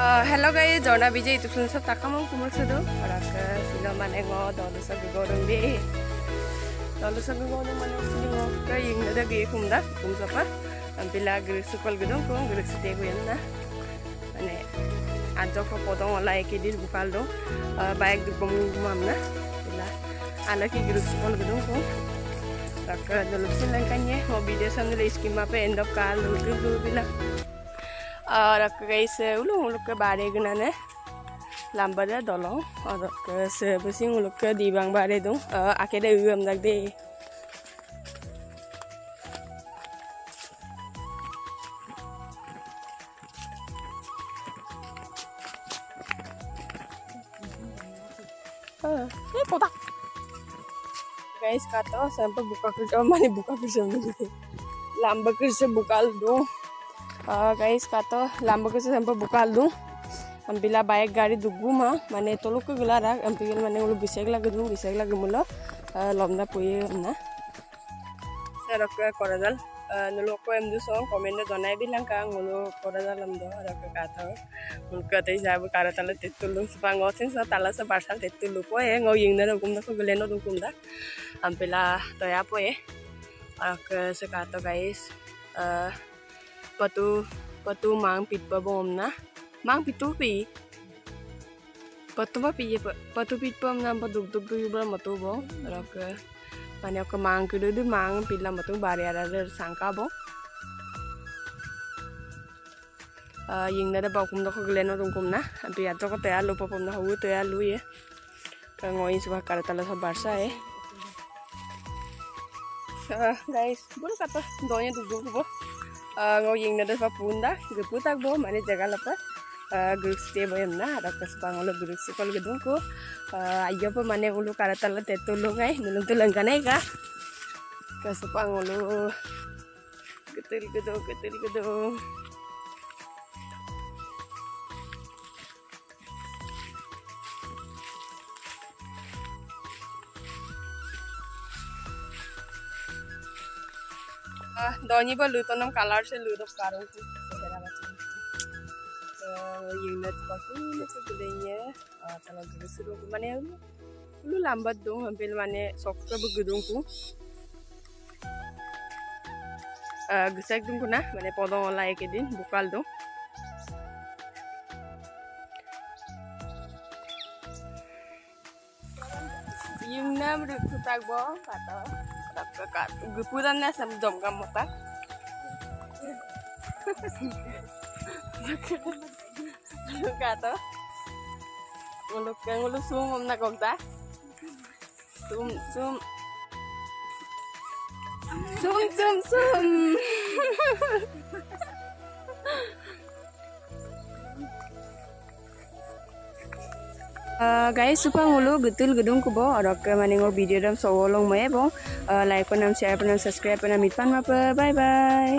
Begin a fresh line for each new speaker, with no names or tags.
Hello guys, Jona Bijay itu pun tak kamu kumur sudah. Orang ke sini mana ngau, dalu sagu goreng be. Dalu sagu goreng mana sini ngau. Kau yang ada gaya kumda, kumsapa. Ambil lagi sukol gedong kum, gedong sete gue na. Mana aja kau potong olah ekedis bukal dong. Baik tu kumam na. Bila anak ki gedong sukol gedong kum. Tak dalu sini langkahnya. Mau video sambil iskim apa end up kal dulu bila. और guys उलोग के बारे गनाने लंबा दलों और बस उलोग के दीवांग बारे दूँ आके दे हम लग दे ये पोता guys kata sampai buka kerja mana buka kerja ni lamba kerja bukal दूँ guys kata lamba ke sampai bukal dong ambil baik gari dugu mah mana tolok ke gelara ambil mana ulu bisa lagi mula lomda puye na serak ke koradal nolok ko emdu song komen donai bilang kang ulu koradal amdo serak ke kata ulu kata isabu karatala tetulung sepang ngosin sa tala sa parsal tetulu poye ngoying na hukum da ko geleno hukum da ambil toya poye serak ke sekata guys patu mang pit bom na mang pitu pi patu ma pi patu pit bom na patu duk duk bra matu bo rak mane ko mang ku du mang pit la matu bari ara sangka bo ying na da ba kum da ko gleno dum kum na pi ato ko ta lu pom na hu to ya lu ye ka ngoi suba karatala sa barsa guys bulu kata donya duk bo ngau ying nada fa punda geputak bo mane jaga lapa guruk stay bo yamna ada kesepang ulu guruk sekol gedung ko ayo pa mane ulu karatala tetulung ay nulung tulang kanay ka kesepang ulu getul gedung doni ba luto nam color se luto karo ku kera macam unit paku se gedenya kalau gerusu mana lu lambat dong hampir mana sokka begedung ku gesak dong ku na mana podong olah ekedin bukal dong yung nam rukutak bo kata kakak geputan na sam dom kamu tak kata nguluk sum na kogta sum guys suka ngulu getul gedung kubo orang ke mana ngor video dalam sawolong mai bong like panam share panam subscribe panam mitpan apa bye bye